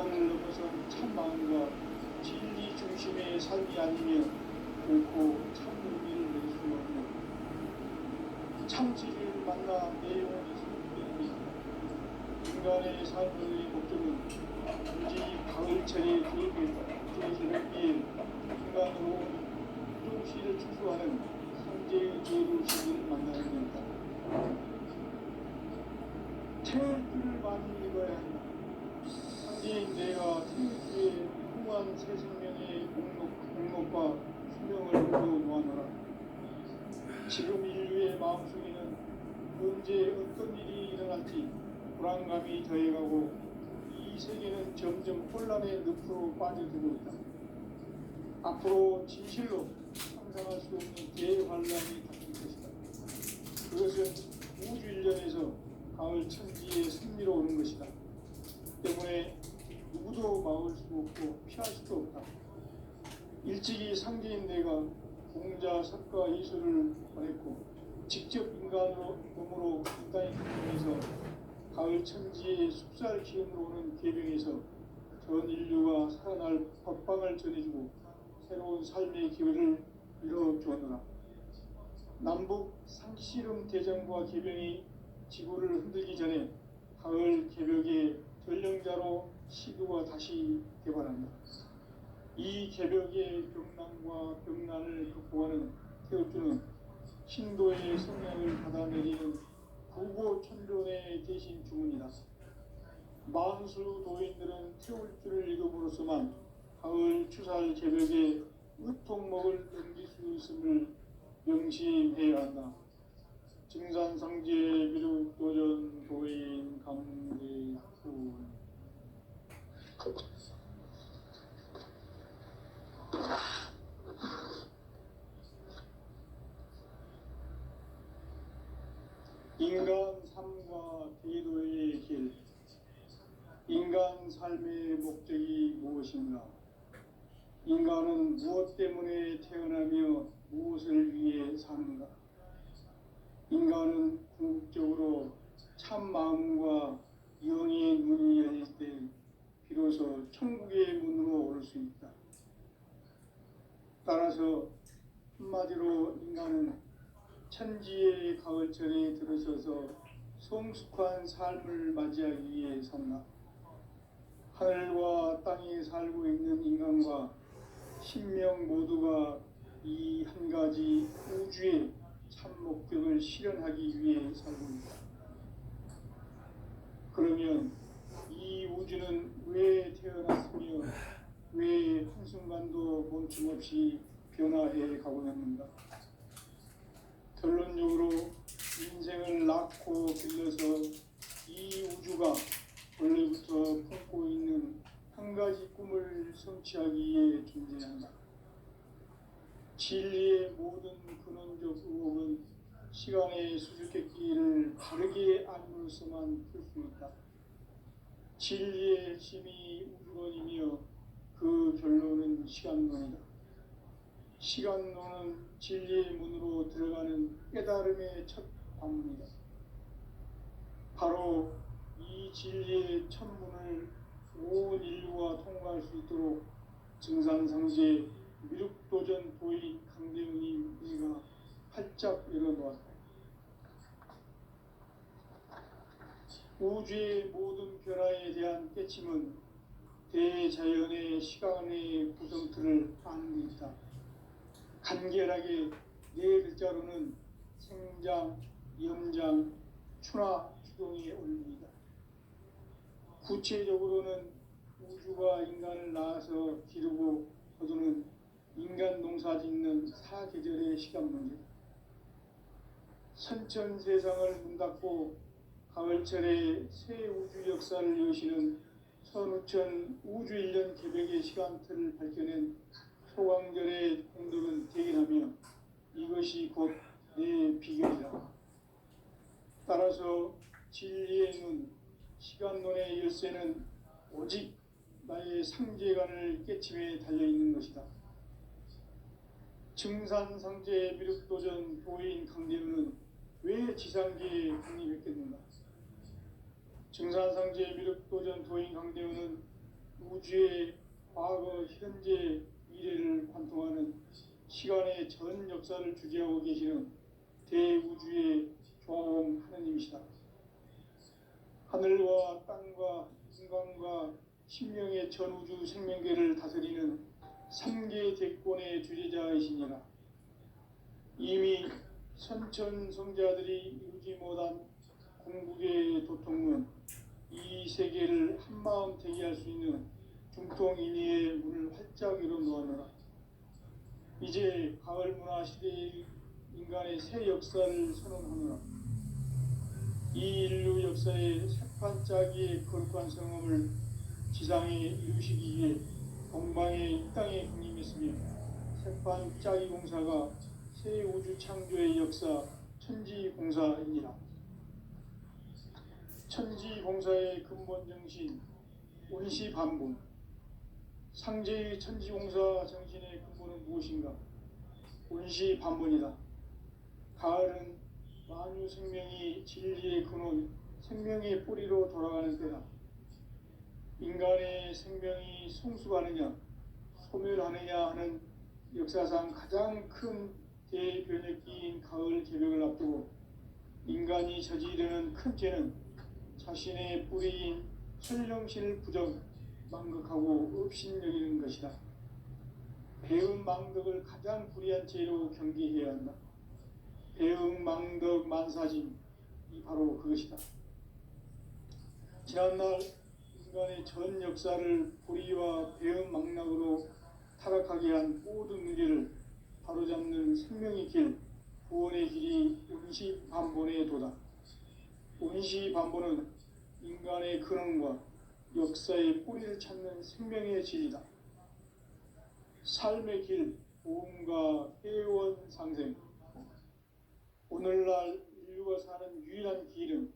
인간을 넘어선 참마음과 진리 중심의 삶이 아니면 결코 참 의미를 낼 수 없는 참지를 만나 내 영혼이 성취되는 인간의 삶의 목적은 단지 가을철의 계획에 인간으로 유종시를 추구하는 상제의 제도식을 만나는 겁니다. 태울줄을 많이 읽어야 한다. 상제인 내가 태울주의 풍부한 새 생명의 목록과 수명을 모두 놓아놓아라. 지금 인류의 마음속에는 언제 어떤 일이 일어날지 불안감이 더해가고 이 세계는 점점 혼란의 늪으로 빠져들고 있다. 앞으로 진실로 상상할 수 없는 대환란이 닥칠 것이다. 그것은 우주 일련에서 가을 천지의 승리로 오는 것이다. 때문에 누구도 막을 수 없고 피할 수도 없다. 일찍이 상제인 내가 공자, 석가, 이수를 보냈고 직접 인간으로 몸으로 인간의 경험에서 가을 천지의 숲살 기운으로 오는 계명에서 전 인류가 살아날 법방을 전해주고 새로운 삶의 기회를 이뤄주었노라. 남북 상씨름 대전과 계명이 지구를 흔들기 전에 가을 개벽의 전령자로 시도가 다시 개발한다. 이 개벽의 병난과 병난을 극복하는 태울주는 신도의 성령을 받아내리는 구고천존의 대신 주문이다. 만수 도인들은 태울주를 읽음으로써만 가을 추살 개벽의 으통목을 넘길 수 있음을 명심해야 한다. 증산상제 비륵도전 도인 강대훈. 인간 삶과 대도의 길. 인간 삶의 목적이 무엇인가? 인간은 무엇 때문에 태어나며 무엇을 위해 사는가? 인간은 궁극적으로 참 마음과 영의 문이 열릴 때 비로소 천국의 문으로 올 수 있다. 따라서 한마디로 인간은 천지의 가을철에 들어서서 성숙한 삶을 맞이하기 위해 산다. 하늘과 땅에 살고 있는 인간과 신명 모두가 이 한 가지 우주의 참 목적을 실현하기 위해 살고 있다. 그러면 이 우주는 왜 태어났으며 왜 한순간도 멈춤없이 변화해 가고 있는가? 결론적으로 인생을 낳고 길러서 이 우주가 원래부터 품고 있는 한 가지 꿈을 성취하기 위해 존재한다. 진리의 모든 근원적 의혹은 시간의 수수께끼를 바르게 알므로써만 풀 수 있다. 진리의 핵심이 우주론이며 그 결론은 시간론이다. 시간론은 진리의 문으로 들어가는 깨달음의 첫 관문이다. 바로 이 진리의 첫 문을 온 인류가 통과할 수 있도록 증산상제 미륵도전 도인 강대훈이가 활짝 열어놓았다. 우주의 모든 변화에 대한 깨침은 대자연의 시간의 구성틀을 아는 데 있다. 간결하게 네 글자로는 생장, 염장, 추나, 추동의 원리이다. 구체적으로는 우주가 인간을 낳아서 기르고 거두는 인간 농사 짓는 사계절의 시간 문제. 선천세상을 문 닫고 가을철에 새 우주 역사를 여시는 선우천 우주일년 개벽의 시간틀을 밝혀낸 소강절의 공덕은 대견하며 이것이 곧 내 비결이다. 따라서 진리의 눈, 시간론의 열쇠는 오직 나의 상제관을 깨침에 달려있는 것이다. 증산상제 미륵도전 도인 강대훈은 왜 지상계에 국립했겠는가? 증산상제 미륵도전 도인 강대훈은 우주의 과거, 현재, 미래를 관통하는 시간의 전 역사를 주재하고 계시는 대우주의 조화음 하느님이시다. 하늘과 땅과 인간과 신명의 전우주 생명계를 다스리는 삼계 대권의 주재자이시니라. 이미 선천성자들이 이루지 못한 궁극의 도통은 이 세계를 한마음 대기할 수 있는 중통인의의 문을 활짝 열어놓았노라. 이제 가을 문화 시대의 인간의 새 역사를 선언하노라. 이 인류 역사의 새판짜기의 거룩한 성함을 지상에 이루시기 위해 동방의 이 땅에 군림했으며 새판짜기 공사가 새 우주 창조의 역사 천지공사이니라. 천지공사의 근본 정신 온시반분. 상제의 천지공사 정신의 근본은 무엇인가? 온시반분이다. 가을은 만유 생명이 진리의 근원, 생명의 뿌리로 돌아가는 때다. 인간의 생명이 성숙하느냐, 소멸하느냐 하는 역사상 가장 큰 대변혁기인 가을 개벽을 앞두고 인간이 저지르는 큰 죄는 자신의 뿌리인 현령신을 부정, 망극하고 업신여기는 것이다. 배은 망덕을 가장 불의한 죄로 경계해야 한다. 배응 망덕 만사진, 이 바로 그것이다. 지난날 인간의 전 역사를 불의와 배응 망락으로 타락하게 한 모든 문제를 바로잡는 생명의 길, 구원의 길이 온시반본의 도다. 온시반본은 인간의 근원과 역사의 뿌리를 찾는 생명의 진리다. 삶의 길, 보험과 회원 상생. 오늘날 인류가 사는 유일한 길은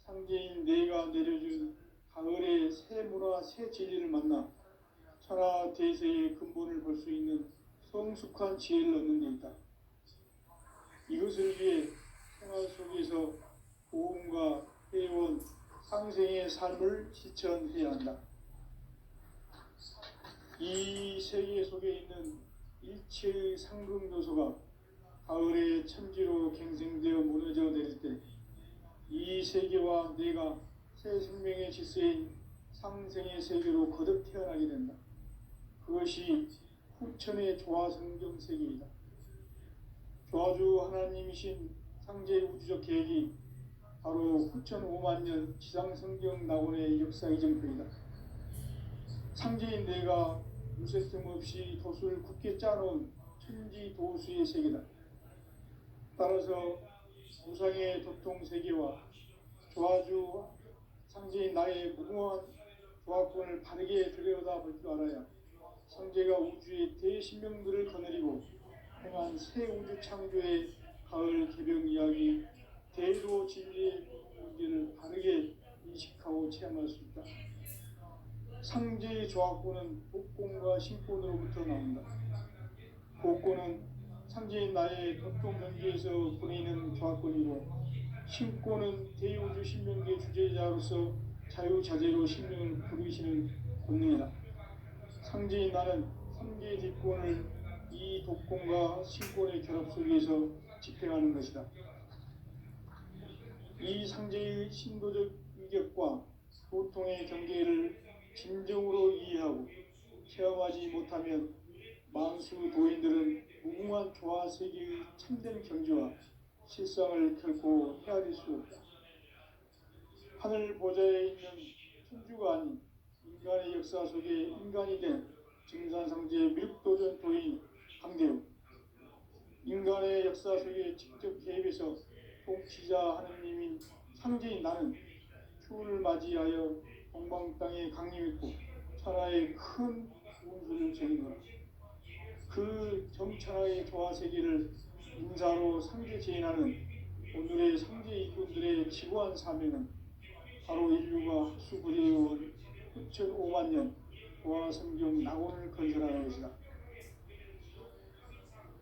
상제인 내가 내려준 가을의 새 문화, 새 진리를 만나 천하 대세의 근본을 볼 수 있는 성숙한 지혜를 얻는 데 있다. 이것을 위해 생활 속에서 보험과 회원, 상생의 삶을 실천해야 한다. 이 세계 속에 있는 일체의 상금 요소가 가을의 천지로 갱생되어 무너져 내릴 때 이 세계와 내가 새 생명의 질서인 상생의 세계로 거듭 태어나게 된다. 그것이 후천의 조화성경 세계이다. 조화주 하나님이신 상제의 우주적 계획이 바로 후천 5만 년 지상성경 낙원의 역사 이정표이다. 상제인 내가 무쇠뜸 없이 도수를 굳게 짜놓은 천지 도수의 세계다. 따라서 무상의 도통 세계와 조화주 상제인 나의 무궁한 조화권을 바르게 들여다 볼 줄 알아야 상제가 우주의 대신명들을 거느리고 행한 새 우주 창조의 가을 개벽 이야기, 대도 진리의 문제를 바르게 인식하고 체험할 수 있다. 상제의 조화권은 복권과 신권으로부터 나온다. 복권은 상제인 나의 도통 경계에서 보내는 조화권이고, 신권은 대우주 신명계 주제자로서 자유자재로 신명을 부르시는 권능이다. 상제인 나는 상계의 뒷권을 이 독권과 신권의 결합 속에서 집행하는 것이다. 이 상제의 신도적 위격과 도통의 경계를 진정으로 이해하고 체험하지 못하면 만수 도인들은 무궁한 조화 세계의 참된 경지와 실상을 결코 헤아릴 수 없다. 하늘 보좌에 있는 천주가 아닌 인간의 역사 속에 인간이 된 증산상제의 밀도전 도인 강대우, 인간의 역사 속에 직접 개입해서 통치자 하느님인 상제인 나는 추운을 맞이하여 동방 땅에 강림했고 천하의 큰 운수를 적이노라. 그 정천하의 조화세계를 인사로 상제 제인하는 오늘의 상제 일꾼들의 지구한 사명은 바로 인류가 학수부리해온 후천 5만 년 조화성경 낙원을 건설하는 것이다.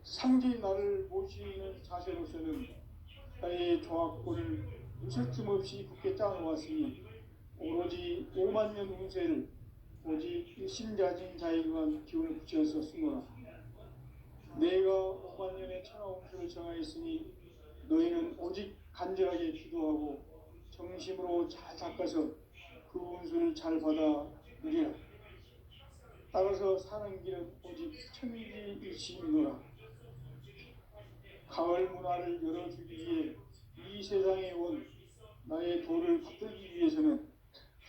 상제인 나를 모시는 자세로서는 나의 조화권을 무쇠틈 없이 굳게 짜놓았으니 오로지 5만 년 운세를 오직 일심자진 자에게만 기운을 붙여서 쓰노라. 내가 5만 년의 천하 홍수를 정하였으니 너희는 오직 간절하게 기도하고 정심으로 잘 닦아서 그 운수를 잘 받아 누리라. 따라서 사는 길은 오직 천지일심이노라. 가을 문화를 열어주기 위해 이 세상에 온 나의 도를 받들기 위해서는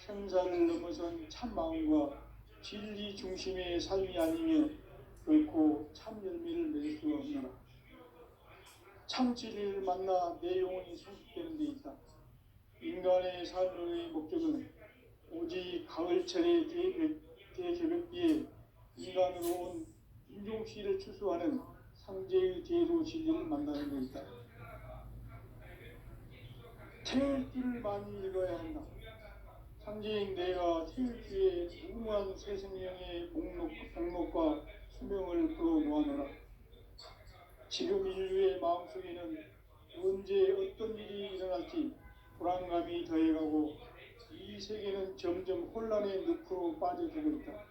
생사를 넘어선 참 마음과 진리 중심의 삶이 아니면 결코 참 열매를 맺을 수 없노라. 참 진리를 만나 내 영혼이 성숙되는 데 있다. 인간의 삶의 목적은 오직 가을철의 대개벽기에 인간으로 온 인종시를 추수하는 상제의 대로 진리를 만나는 데 있다. 태을 줄을 많이 읽어야 한다. 상제인 내가 태을 주에 무모한 새 생명의 목록과 수명을 풀어 모아놓으라. 지금 인류의 마음속에는 언제 어떤 일이 일어날지 불안감이 더해가고 이 세계는 점점 혼란의 늪으로 빠져들고 있다.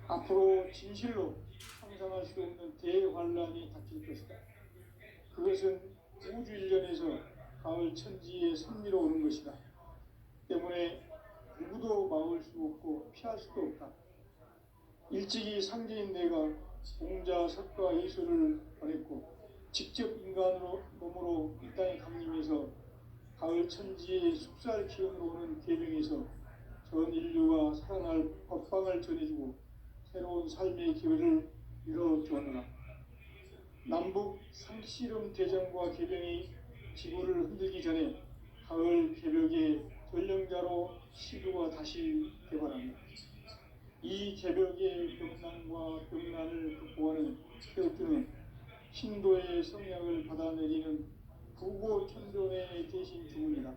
앞으로 진실로 상상할 수 없는 대환란이 닥칠 것이다. 그것은 우주 일련에서 가을 천지의 섭리로 오는 것이다. 때문에 누구도 막을 수 없고 피할 수도 없다. 일찍이 상제인 내가 공자, 석가, 예수를 보냈고 직접 인간으로 몸으로 이 땅에 강림해서 가을 천지의 숲살 기운으로 오는 계명에서 전 인류가 살아날 법방을 전해주고 새로운 삶의 기회를 열어주었노라. 남북 상씨름 대전과 계병이 지구를 흔들기 전에 가을 개벽의 전령자로 시류가 다시 개발합니다. 이 개벽의 병난과 병난을 극복하는 태극주는 신도의 성량을 받아내리는 부고천존의 대신 주문이다.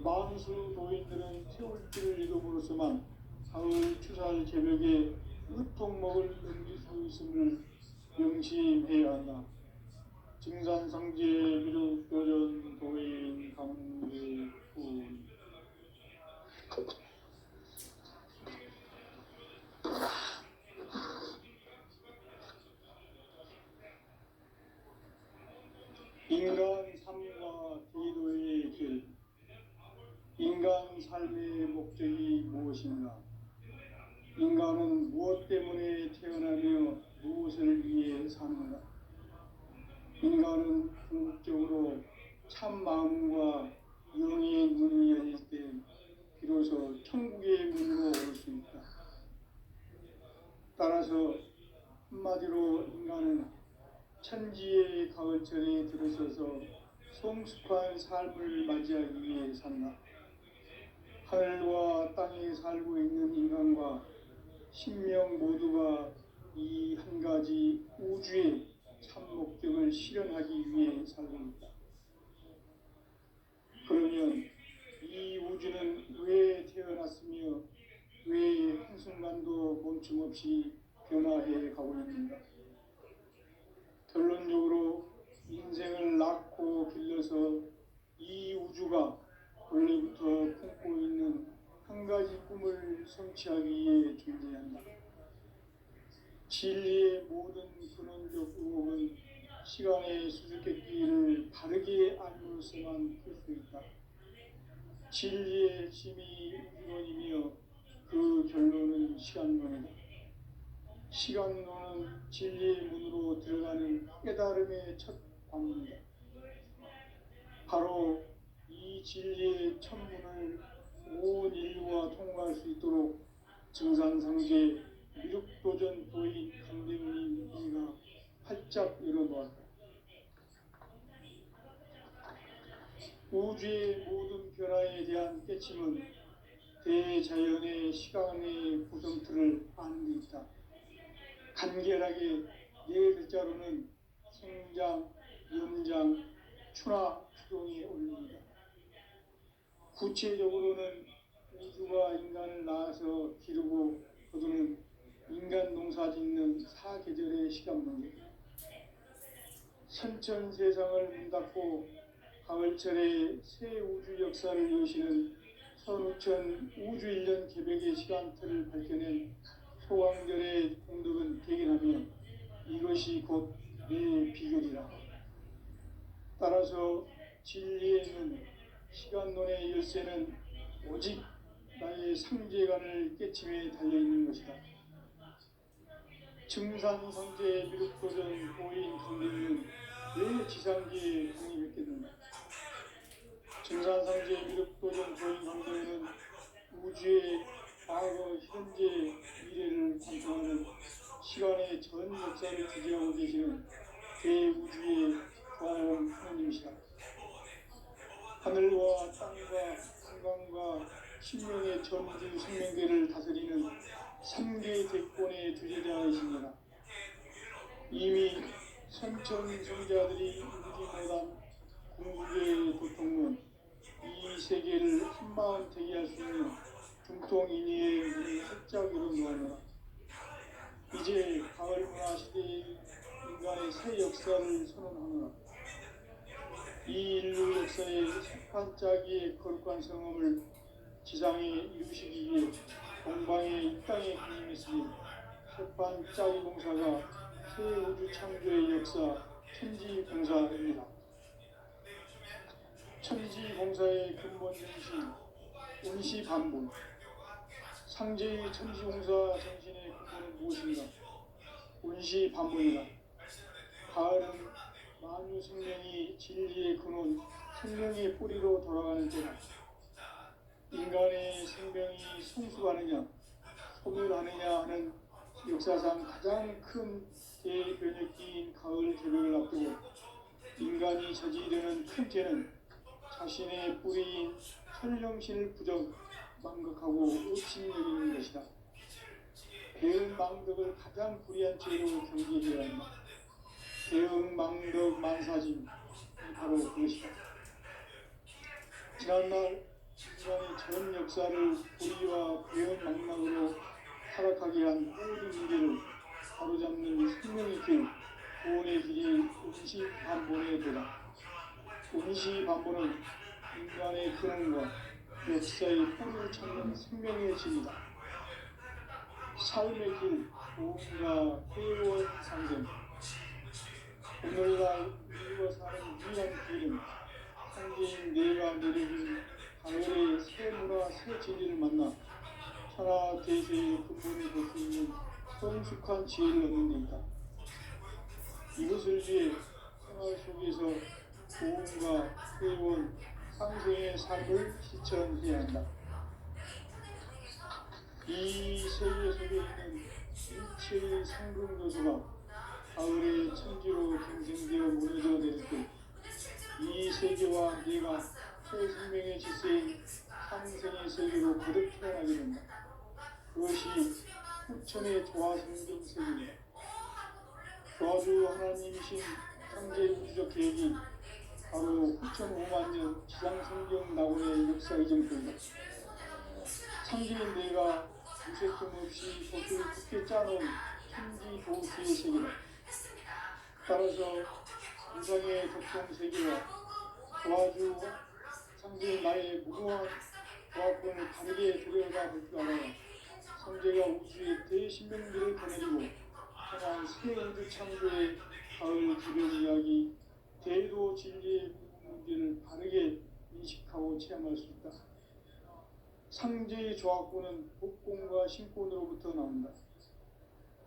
만수 도인들은 태울길을 이름으로서만 가을 추살 개벽에 으통목을 넘길 수 있음을 명심해야 한다. 증산상제 미륵도전 도인 강대군 인간 삶과 기도의 길. 인간 삶의 목적이 무엇인가? 인간은 무엇 때문에 태어나며 무엇을 위해 사는가? 인간은 궁극적으로 참 마음과 영의 문이 열릴 때 비로소 천국의 문으로 올 수 있다. 따라서 한마디로 인간은 천지의 가을철에 들어서서 성숙한 삶을 맞이하기 위해 산다. 하늘과 땅에 살고 있는 인간과 신명 모두가 이 한 가지 우주의 참 목적을 실현하기 위해 살고 있다. 그러면 이 우주는 왜 태어났으며 왜 한순간도 멈춤없이 변화해 가고 있는가? 결론적으로 인생을 낳고 길러서 이 우주가 원래부터 품고 있는 한 가지 꿈을 성취하기 위해 존재한다. 진리의 모든 근원적 의혹은 시간의 수수께끼를 바르게 알므로서만 풀 수 있다. 진리의 핵심이 우주론이며 그 결론은 시간론이다. 시간론은 진리의 문으로 들어가는 깨달음의 첫 관문이다. 바로 이 진리의 천문을 온 인류가 통과할 수 있도록 증산상제 미륵도전 도인 강대훈이 이가 활짝 열어놓았다. 우주의 모든 변화에 대한 깨침은 대자연의 시간의 구성틀을 아는 데 있다. 간결하게 네 글자로는 생장, 염장, 추나 추동이 올립니다. 구체적으로는 우주가 인간을 낳아서 기르고 거두는 인간 농사 짓는 사계절의 시간문입니다. 선천 세상을 문 닫고 가을철에 새 우주 역사를 여시는 선우천 우주일년 개벽의 시간틀을 밝혀낸 소강절의 공덕은 대견하며 이것이 곧 내 비결이라. 따라서 진리에는 시간론의 열쇠는 오직 나의 상제관을 깨침에 달려있는 것이다. 증산상제의 미륵도전 고인 강림은 왜 지상계에 강림했겠는가? 증산상제의 미륵도전 고인 강림은 우주의 과거, 현재, 미래를 관통하는 시간의 전 역사를 주재하고 계시는 대우주의 조화공 하나님이시다. 하늘과 땅과 한강과 신명의 전주 생명계를 다스리는 3개 대권의 주제자이시니라. 이미 선천성자들이 이루지 못한 궁극의 도통론, 이 세계를 한마음 되게 할 수 있는 중통인의의 문을 활짝 열어놓으노라. 이제 가을 문화 시대의 인간의 새 역사를 선언하노라. 이 인류 역사의 반짝이의 거룩한 성험을 지상에 이루시기 위해 동방의 이 땅에 군림했으니 햇반짜기 공사가 새 우주 창조의 역사 천지공사입니다. 천지공사의 근본 정신 운시반분. 상제의 천지공사 정신의 근본은 무엇인가? 운시반분이다. 가을은 만유 생명이 진리의 근원, 생명의 뿌리로 돌아가는 때다. 인간의 생명이 성숙하느냐, 소멸하느냐 하는 역사상 가장 큰 대변혁기인 가을 개벽을 앞두고 인간이 저지르는 큰 죄는 자신의 뿌리인 천령신을 부정, 망각하고 업신여기는 것이다. 배은 망덕을 가장 불의한 죄로 경계해야 한다. 배은 망덕 만사짐이 바로 그것이다. 지난날 인간의 전 역사를 불의와 배은 망락으로 타락하게 한 모든 문제를 바로잡는 생명의 길, 구원의 길이 운시반본의 도다. 운시반본은 인간의 근원과 역사의 뿌리를 찾는 생명의 길이다. 삶의 길, 보험과 회원 상생. 오늘날 우리가 사는 유일한 길은 상제인 내가 내려준 가을의 새 문화, 새 진리를 만나 천하 대세의 근본을 볼 수 있는 성숙한 지혜를 얻는 데 있다. 이것을 위해 생활 속에서 보험과 회원, 상생의 삶을 실천해야 한다. 이 세계 속에 있는 일체의 상금 요소가 가을의 천지로 경생되어 무너져 내릴 때 이 세계와 네가 새 생명의 질서인 상생의 세계로 거듭 태어나게 된다. 그것이 후천의 조화성경 세계이다. 조화주 하나님이신 창제 우주적 계획이 바로 후천 5만년 지상성경 낙원의 역사 이정표이다. 창제인 내가 무색점 없이 돛을 굳게 짜놓은 천지 도시의 세계다. 따라서 우상의 덕성 세계와 조화주 창제인 나의 무궁한 조화권을 다르게 들여다 볼 줄 알아야 성제가 우주의 대신명들을 거느리고 향한 새 우주 창조의 가을 기별 이야기, 대도 진리의 문제를 바르게 인식하고 체험할 수 있다. 상제의 조화권은 복권과 신권으로부터 나온다.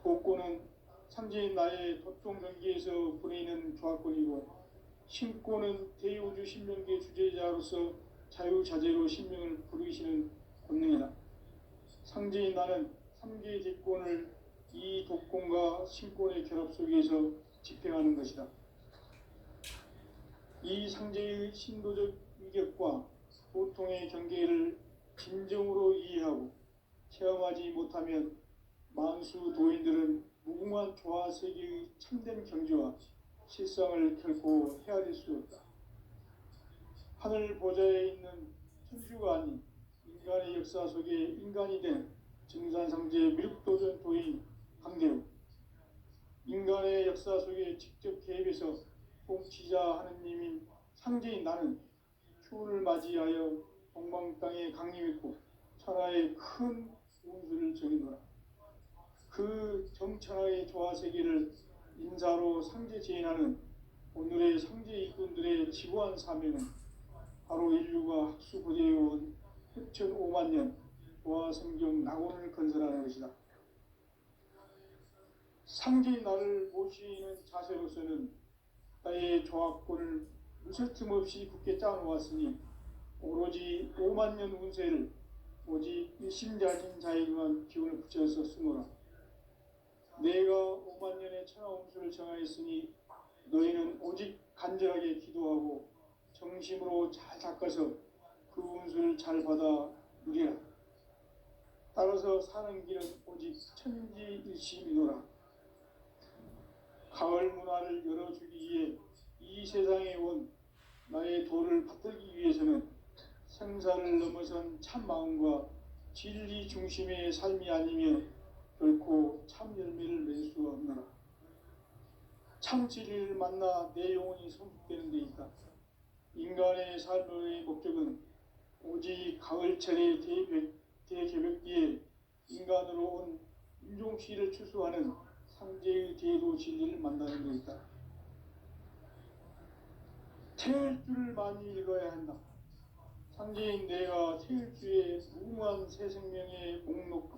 복권은 상제인 나의 도통 경계에서 보내는 조화권이고, 신권은 대우주 신명계 주제자로서 자유자재로 신명을 부르시는 권능이다. 상제인 나는 3개의 대권을 이 독권과 신권의 결합 속에서 집행하는 것이다. 이 상제의 신도적 위격과 보통의 경계를 진정으로 이해하고 체험하지 못하면 만수 도인들은 무궁한 조화 세계의 참된 경지와 실상을 결코 헤아릴 수 없다. 하늘 보좌에 있는 천주가 아닌 인간의 역사 속에 인간이 된 증산상제 미륵도전 도인 강대우, 인간의 역사 속에 직접 개입해서 통치자 하느님인 상제인 나는 추운을 맞이하여 동방 땅에 강림했고 천하의 큰 운수를 정해노라. 그 정천하의 조화세계를 인사로 상제 제인하는 오늘의 상제 일꾼들의 지구한 사명은 바로 인류가 학수고대해온 흡천 5만 년 조화성경 낙원을 건설하는 것이다. 상제의 나를 모시는 자세로서는 나의 조합권을 무설틈 없이 굳게 짜놓았으니 오로지 5만 년 운세를 오직 일심자진 자에게만 기운을 붙여서 쓰노라. 내가 5만 년의 천하 운수를 정하였으니 너희는 오직 간절하게 기도하고 정심으로 잘 닦아서 그 운수를 잘 받아 누리라. 따라서 사는 길은 오직 천지일심이노라. 가을 문화를 열어주기 위해 이 세상에 온 나의 도를 받들기 위해서는 생사를 넘어선 참 마음과 진리 중심의 삶이 아니면 결코 참 열매를 맺을 수 없노라. 참 진리를 만나 내 영혼이 성숙되는 데 있다. 인간의 삶의 목적은 오직 가을철의 대개벽기에 인간으로 온 인종시를 추수하는 상제의 대도 진리를 만나는 데 있다. 태일주를 많이 읽어야 한다. 상제인 내가 태일주의 무궁한 새 생명의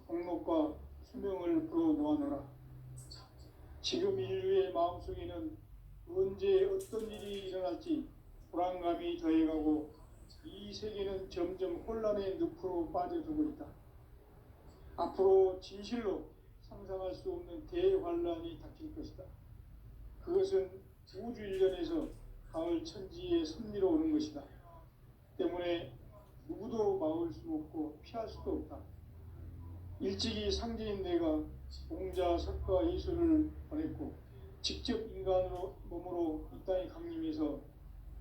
목록과 수명을 풀어놓아노라. 지금 인류의 마음속에는 언제 어떤 일이 일어날지 불안감이 더해가고 이 세계는 점점 혼란의 늪으로 빠져들고 있다. 앞으로 진실로 상상할 수 없는 대환란이 닥칠 것이다. 그것은 우주 일련에서 가을 천지의 섭리로 오는 것이다. 때문에 누구도 막을 수 없고 피할 수도 없다. 일찍이 상제인 내가 공자, 석가, 예수를 보냈고 직접 인간으로 몸으로 이 땅에 강림해서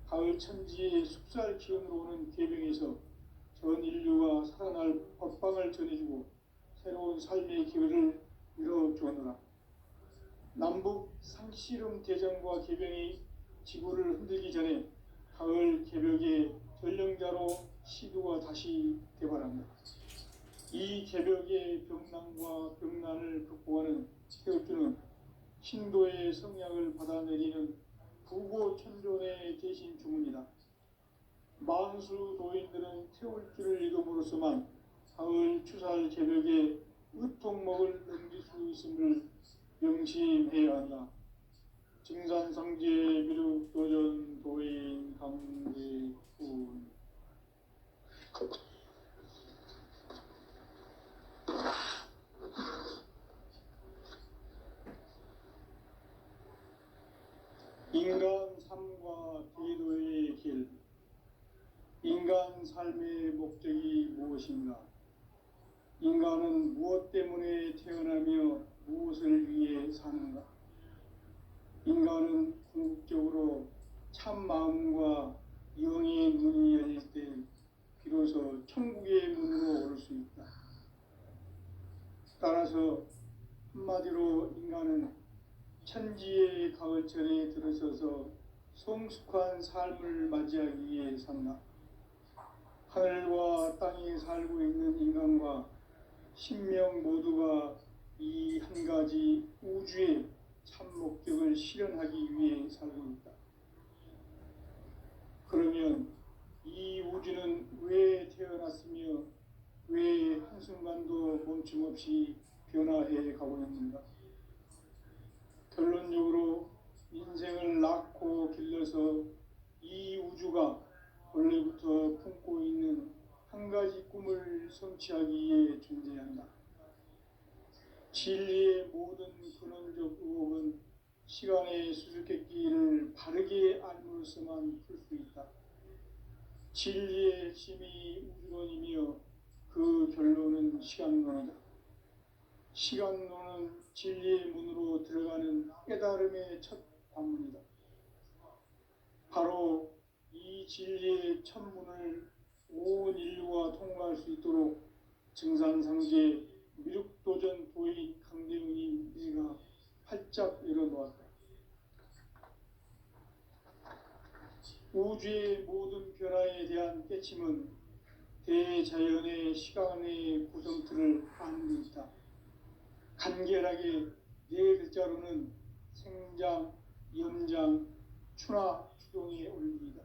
가을 천지의 숙살 기운으로 오는 계병에서 전 인류가 살아날 법방을 전해주고 새로운 삶의 기회를 열어주었노라. 남북 상씨름 대전과 계병이 지구를 흔들기 전에 가을 개벽의 전령자로 시두가 다시 개발한다. 이 개벽의 병난과 병난을 극복하는 태울주는 신도의 성약을 받아내리는 부고천존의 대신 주문이다. 만수 도인들은 태울주를 읽음으로써만 가을 추살 개벽의 의통목을 넘길 수 있음을 명심해야 한다. 증산상제 미륵도전 도인 강대군. 인간 삶과 기도의 길. 인간 삶의 목적이 무엇인가? 인간은 무엇 때문에 태어나며 무엇을 위해 사는가? 인간은 궁극적으로 참 마음과 영의 문이 열릴 때 비로소 천국의 문으로 오를 수 있다. 따라서 한마디로 인간은 천지의 가을철에 들어서서 성숙한 삶을 맞이하기 위해 산다. 하늘과 땅에 살고 있는 인간과 신명 모두가 이 한 가지 우주의 참 목적을 실현하기 위해 살고 있다. 그러면 이 우주는 왜 태어났으며 왜 한순간도 멈춤없이 변화해 가고 있는가? 결론적으로 인생을 낳고 길러서 이 우주가 원래부터 품고 있는 한 가지 꿈을 성취하기 위해 존재한다. 진리의 모든 근원적 의혹은 시간의 수수께끼를 바르게 알므로써만 풀 수 있다. 진리의 핵심이 우주론이며 그 결론은 시간론이다. 시간론은 진리의 문으로 들어가는 깨달음의 첫 관문이다. 바로 이 진리의 첫 문을 온 인류가 통과할 수 있도록 증산상제 미륵도전 도인 강대훈이 내가 활짝 열어놓았다. 우주의 모든 변화에 대한 깨침은 대자연의 시간의 구성틀을 아는 데 있다. 간결하게 네 글자로는 생장, 염장, 추나 추동의 원리이다.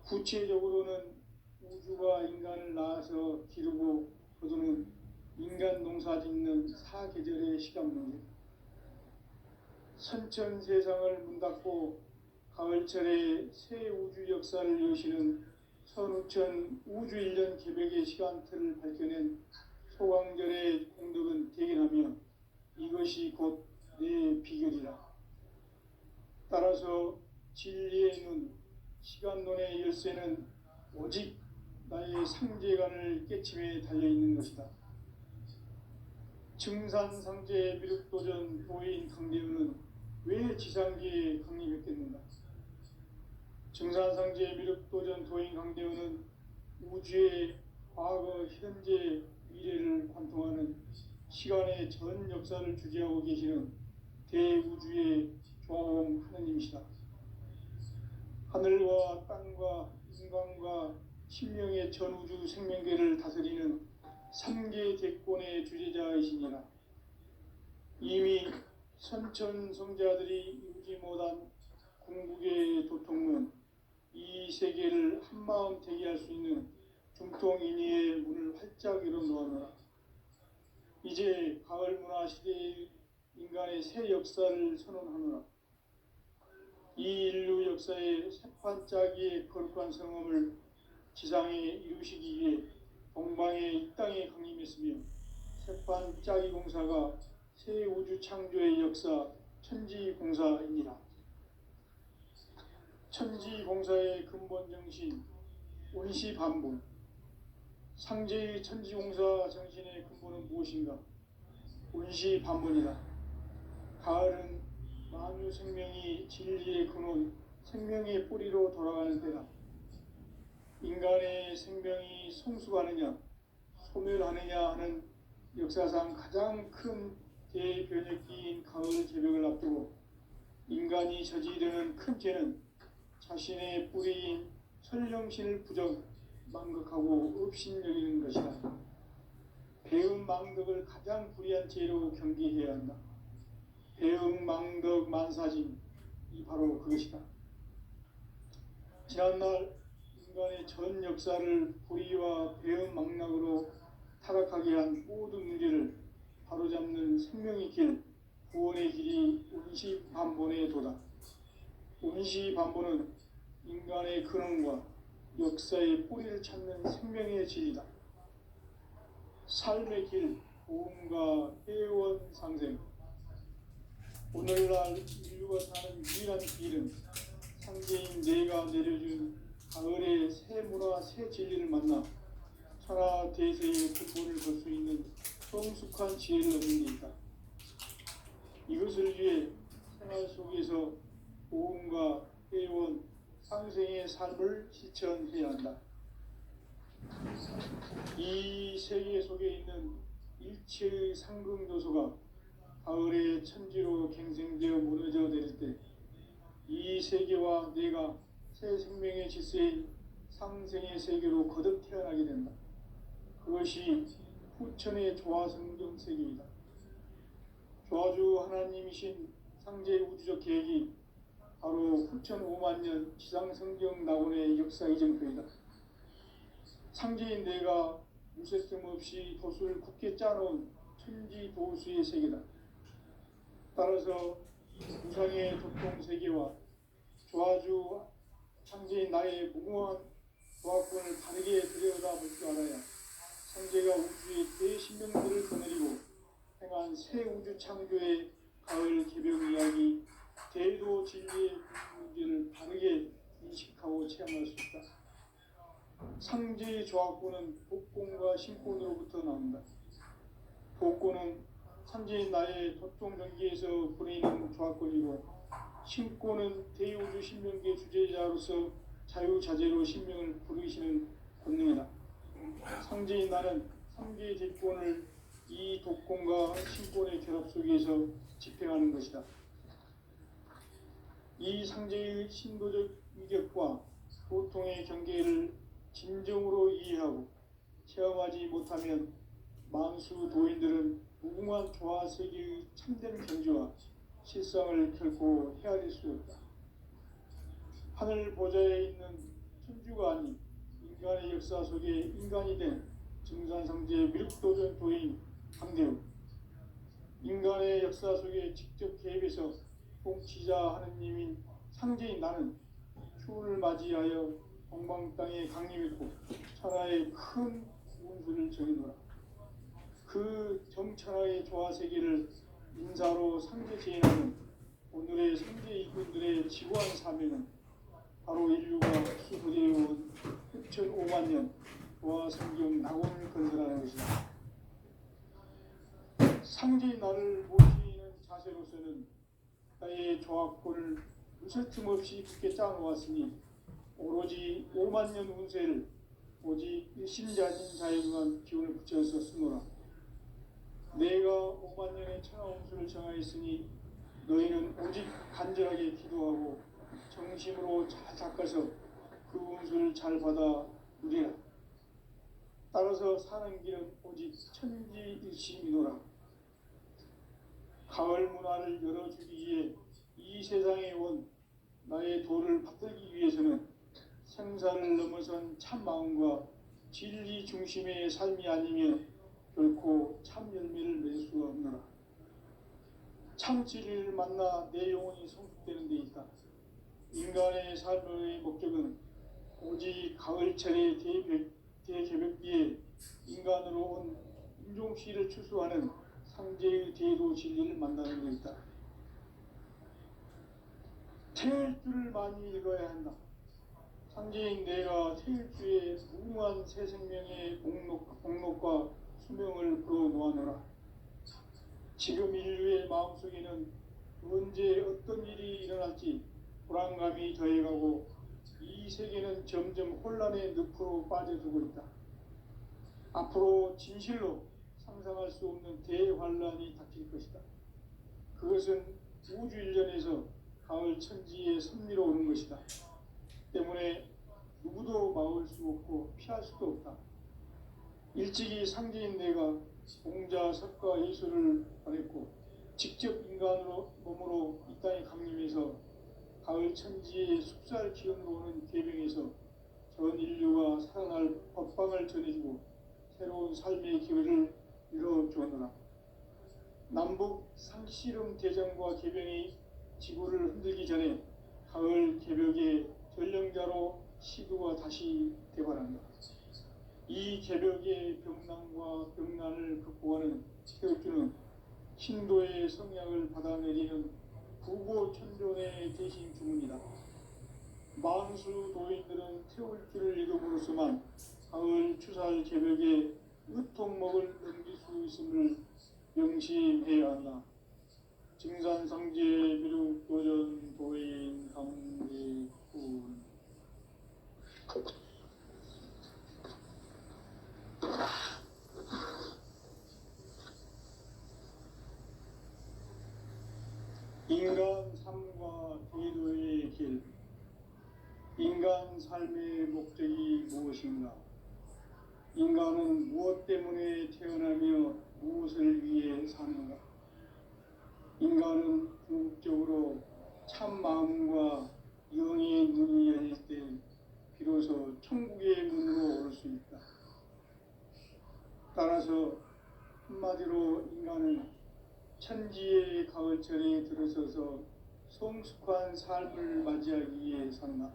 구체적으로는 우주가 인간을 낳아서 기르고 거두는 인간 농사 짓는 사계절의 시간 문제. 선천 세상을 문 닫고 가을철에 새 우주 역사를 여시는 선우천 우주 1년 계백의 시간틀을 밝혀낸 소강절의 공덕은 대견하며 이것이 곧 내 비결이라. 따라서 진리의 눈, 시간론의 열쇠는 오직 나의 상제관을 깨침에 달려있는 것이다. 증산상제 미륵도전 도인 강대우는 왜 지상계에 강림했겠는가? 증산상제 미륵도전 도인 강대우는 우주의 과거, 현재, 미래를 관통하는 시간의 전 역사를 주재하고 계시는 대우주의 조화공 하느님이시다. 하늘과 땅과 인간과 신명의 전우주 생명계를 다스리는 3계 대권의 주재자이시니라. 이미 선천성자들이 이루지 못한 궁극의 도통은 이 세계를 한마음 되게 할 수 있는 중통인의의 문을 활짝 열어놓아노라. 이제 가을 문화 시대의 인간의 새 역사를 선언하노라. 이 인류 역사의 새판짜기의 거룩한 성험을 지상에 이루시기 위해 동방의 이 땅에 강림했으며 새판짜기 공사가 새 우주 창조의 역사 천지공사입니다. 천지공사의 근본 정신 운시반본. 상제의 천지공사 정신의 근본은 무엇인가? 운시반본이다. 가을은 만유 생명이 진리의 근원, 생명의 뿌리로 돌아가는 때다. 인간의 생명이 성숙하느냐, 소멸하느냐 하는 역사상 가장 큰 대변혁기인 가을 개벽을 앞두고 인간이 저지르는 큰 죄는 자신의 뿌리인 설령신을 부정, 망극하고 업신여기는 것이다. 배음 망덕을 가장 불의한 죄로 경계해야 한다. 배음 망덕 만사진, 이 바로 그것이다. 지난날 인간의 전 역사를 불의와 배음 망락으로 타락하게 한 모든 문제를 바로잡는 생명의 길, 구원의 길이 운시반본의 도다. 운시반본은 인간의 근원과 역사의 뿌리를 찾는 생명의 진리다. 삶의 길, 보험과 회원 상생. 오늘날 인류가 사는 유일한 길은 상제인 내가 내려준 가을의 새 문화, 새 진리를 만나 천하 대세의 근본을 볼 수 있는 성숙한 지혜를 얻는 데 있다. 이것을 위해 생활 속에서 보험과 회원, 상생의 삶을 실천해야 한다. 이 세계 속에 있는 일체의 상승조소가 가을의 천지로 갱생되어 무너져 내릴 때 이 세계와 내가 새 생명의 질서인 상생의 세계로 거듭 태어나게 된다. 그것이 후천의 조화성경 세계이다. 조화주 하나님이신 상제의 우주적 계획이 바로 후천 5만년 지상성경 낙원의 역사 이정표이다. 상제인 내가 무쇠씀 없이 도수를 굳게 짜놓은 천지도수의 세계다. 따라서 우상의 도통세계와 조화주 상제인 나의 무궁한 조화권을 바르게 들여다볼 줄 알아야 상제가 우주의 대신명들을 거느리고 행한 새 우주 창조의 가을 개벽 이야기, 대도 진리의 문제를 바르게 인식하고 체험할 수 있다. 상제의 조화권은 복권과 신권으로부터 나온다. 복권은 상제인 나의 도통전기에서 보내는 조화권이고, 신권은 대우주 신명계 주제자로서 자유자재로 신명을 부르시는 권능이다. 상제인 나는 3개의 대권을 이 독권과 신권의 결합 속에서 집행하는 것이다. 이 상제의 신도적 위격과 보통의 경계를 진정으로 이해하고 체험하지 못하면 만수 도인들은 무궁한 조화 세계의 참된 경지와 실상을 결코 헤아릴 수 없다. 하늘 보좌에 있는 천주가 아닌 인간의 역사 속에 인간이 된 증산상제 미륵도전 도인 강대우, 인간의 역사 속에 직접 개입해서 통치자 하느님인 상제인 나는 추운을 맞이하여 동방 땅에 강림했고 천하의 큰 운수를 정해놓으라. 그 정천하의 조화세계를 인사로 상제 제인하는 오늘의 상제 이군들의 지구한 사명은 바로 인류가 수부되어온 6,500만 년 조화 성경 낙원을 건설하는 것이다. 상제인 나를 모시는 자세로서는 나의 조합권을 무슨 틈없이 굳게 짜놓았으니 오로지 5만 년 운세를 오직 일심자진 자에게만 기운을 붙여서 쓰노라. 내가 5만 년의 천하 운수를 정하였으니 너희는 오직 간절하게 기도하고 정심으로 잘 닦아서 그 운수를 잘 받아 누리라. 따라서 사는 길은 오직 천지일심이노라. 가을 문화를 열어주기 위해 이 세상에 온 나의 도를 받들기 위해서는 생사를 넘어선 참 마음과 진리 중심의 삶이 아니면 결코 참 열매를 낼 수가 없노라. 참 진리를 만나 내 영혼이 성숙되는 데 있다. 인간의 삶의 목적은 오직 가을철의 대개벽기에 인간으로 온 인종시를 추수하는 상제의 대도 진리를 만나는 데 있다. 태일주를 많이 읽어야 한다. 상제인 내가 태일주의 무궁한 새 생명의 공록과 수명을 불어놓아노라. 지금 인류의 마음속에는 언제 어떤 일이 일어날지 불안감이 더해가고 이 세계는 점점 혼란의 늪으로 빠져들고 있다. 앞으로 진실로 상상할 수 없는 대환란이 닥칠 것이다. 그것은 우주 일련에서 가을 천지의 섭리로 오는 것이다. 때문에 누구도 막을 수 없고 피할 수도 없다. 일찍이 상제인 내가 공자, 석가, 예수를 보냈고 직접 인간으로 몸으로 이 땅에 강림해서 가을 천지의 숲살 기운으로 오는 계명에서 전 인류가 살아날 법방을 전해주고 새로운 삶의 기회를 이뤄주었노라. 남북 상씨름 대전과 개병이 지구를 흔들기 전에 가을 개벽의 전령자로 시구가 다시 대발한다. 이 개벽의 병난과 병난을 극복하는 태울주는 신도의 성약을 받아내리는 구고천존의 대신 주문이다. 만수 도인들은 태울주를 읽음으로써만 가을 추살 개벽의 의통목을 넘길 수 있음을 명심해야 한다. 증산상제 미륵도전 도인 강대군. 인간 삶과 대도의 길. 인간 삶의 목적이 무엇인가? 인간은 무엇 때문에 태어나며 무엇을 위해 사는가? 인간은 궁극적으로 참 마음과 영의 문이 열릴 때 비로소 천국의 문으로 오를 수 있다. 따라서 한마디로 인간은 천지의 가을철에 들어서서 성숙한 삶을 맞이하기 위해 산다.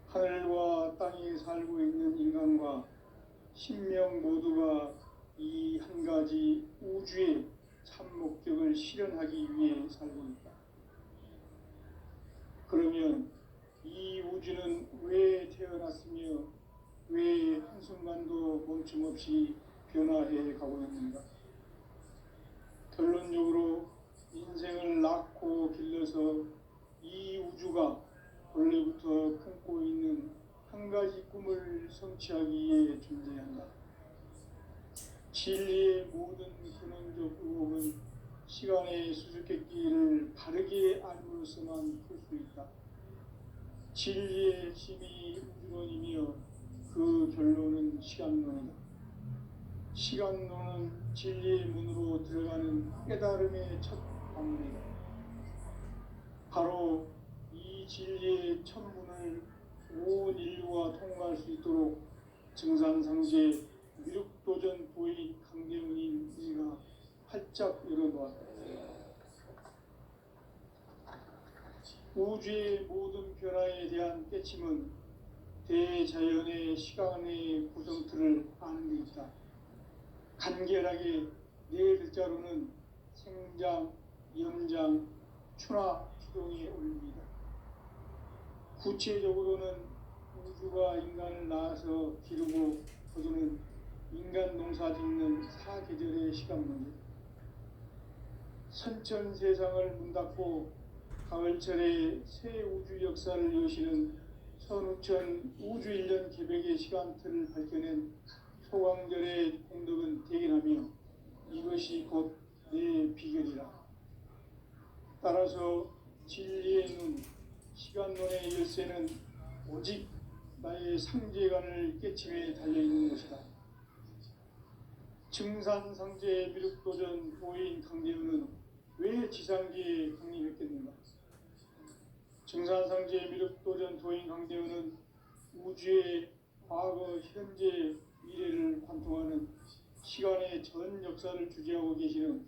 하늘과 땅에 살고 있는 인간과 신명 모두가 이 한 가지 우주의 참 목적을 실현하기 위해 살고 있다. 그러면 이 우주는 왜 태어났으며 왜 한순간도 멈춤없이 변화해 가고 있는가? 결론적으로 인생을 낳고 길러서 이 우주가 원래부터 품고 있는 한 가지 꿈을 성취하기 위해 존재한다. 진리의 모든 근원적 의혹은 시간의 수수께끼를 바르게 알므로서만 풀 수 있다. 진리의 핵심이 우주론이며 그 결론은 시간론이다. 시간론은 진리의 문으로 들어가는 깨달음의 첫 방문이다. 바로 이 진리의 첫 문을 온 인류가 통과할 수 있도록 증산상제 미륵도전 도인 강대문이가 활짝 열어놓았다. 우주의 모든 변화에 대한 깨침은 대자연의 시간의 구성틀을 아는 데 있다. 간결하게 네 글자로는 생장, 염장, 추나 추동에 올립니다. 구체적으로는 우주가 인간을 낳아서 기르고 거두는 인간 농사 짓는 사계절의 시간문제, 선천 세상을 문 닫고 가을철에 새 우주 역사를 여시는 선우천 우주 1년 개백의 시간틀을 밝혀낸 소강절의 공덕은 대견하며 이것이 곧 내 비결이라. 따라서 진리의 눈, 시간론의 열쇠는 오직 나의 상제관을 깨침에 달려있는 것이다. 증산상제 미륵도전 도인 강대우는 왜 지상기에 강림했겠는가? 증산상제 미륵도전 도인 강대우는 우주의 과거, 현재, 미래를 관통하는 시간의 전 역사를 주재하고 계시는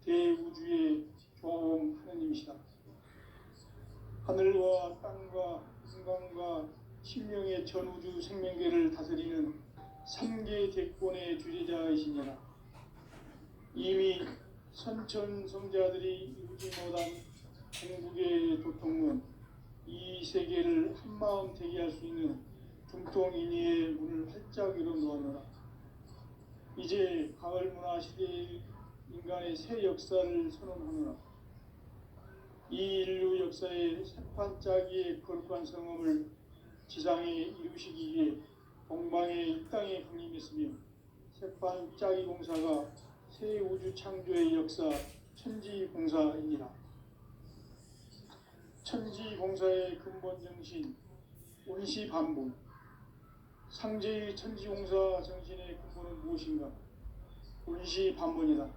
대우주의 조화음 하느님이시다. 하늘과 땅과 인간과 신명의 전우주 생명계를 다스리는 3계 대권의 주재자이시니라. 이미 선천성자들이 이루지 못한 궁극의 도통문, 이 세계를 한마음 되게 할 수 있는 중통인의의 문을 활짝 열어놓았노라. 이제 가을문화 시대의 인간의 새 역사를 선언하노라. 이 인류 역사의 새판짜기의 거룩한 성음을 지상에 이루시기 위해 동방의 이 땅에 강림했으며 새판짜기 공사가 새 우주 창조의 역사 천지공사입니다. 천지공사의 근본 정신 온시반본, 상제의 천지공사 정신의 근본은 무엇인가? 온시반본이다.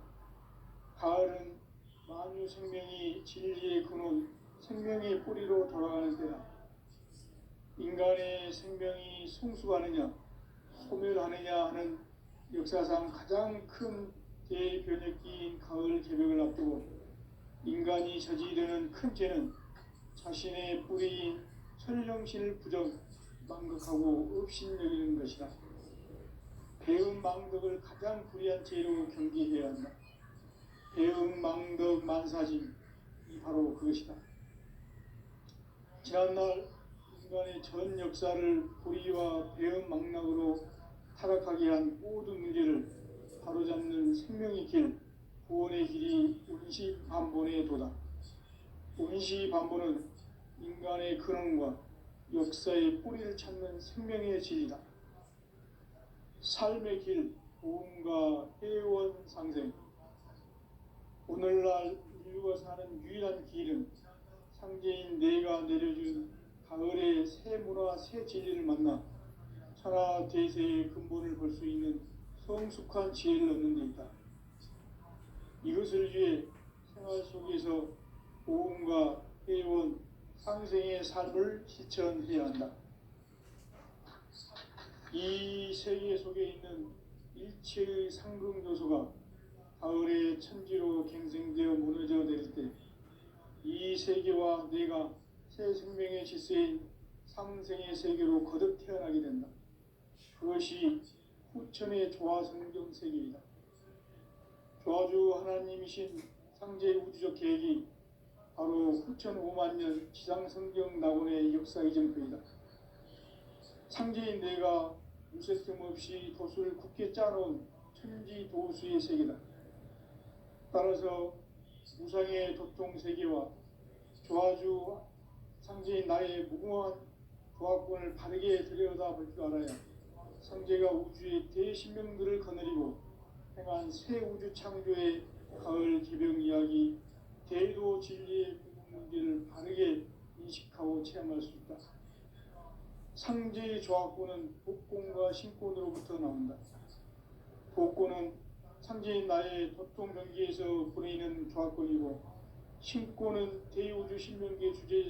가을은 만유 생명이 진리의 근원, 생명의 뿌리로 돌아가는 때다. 인간의 생명이 성숙하느냐, 소멸하느냐 하는 역사상 가장 큰 대변혁기인 가을 개벽을 앞두고 인간이 저지르는 큰 죄는 자신의 뿌리인 천령신을 부정, 망극하고 업신여기는 것이다. 배은 망덕을 가장 불의한 죄로 경계해야 한다. 배은 망덕 만사짐이 바로 그것이다. 지난날 인간의 전 역사를 불의와 배은 망락으로 타락하게 한 모든 문제를 바로잡는 생명의 길, 구원의 길이 온시반본의 도다. 온시반본은 인간의 근원과 역사의 뿌리를 찾는 생명의 진리다. 삶의 길, 보험과 회원 상생. 오늘날 인류가 사는 유일한 길은 상제인 내가 내려준 가을의 새 문화, 새 진리를 만나 천하 대세의 근본을 볼 수 있는 성숙한 지혜를 얻는 데 있다. 이것을 위해 생활 속에서 보험과 회원, 상생의 삶을 실천해야 한다. 이 세계 속에 있는 일체의 상금 요소가 가을의 천지로 갱생되어 무너져 내릴 때 이 세계와 내가 새 생명의 질서인 상생의 세계로 거듭 태어나게 된다. 그것이 후천의 조화성경 세계이다. 조화주 하나님이신 상제 우주적 계획이 바로 후천 5만 년 지상성경 낙원의 역사 이정표이다. 상제인 내가 무쇠 틈 없이 도수를 굳게 짜놓은 천지 도수의 세계다. 따라서 무상의 도통 세계와 조화주 상제인 나의 무궁한 조화권을 바르게 들여다볼 줄 알아야 상제가 우주의 대신명들을 거느리고 행한 새 우주 창조의 가을 개벽 이야기, 대도 진리의 문제를 바르게 인식하고 체험할 수 있다. 상제 조합구는 복권과 신권으로부터 나온다. 복권은 상제인 나의 도통 경기에서 보내는 조합권이고 신권은 대우주 신명기의 주제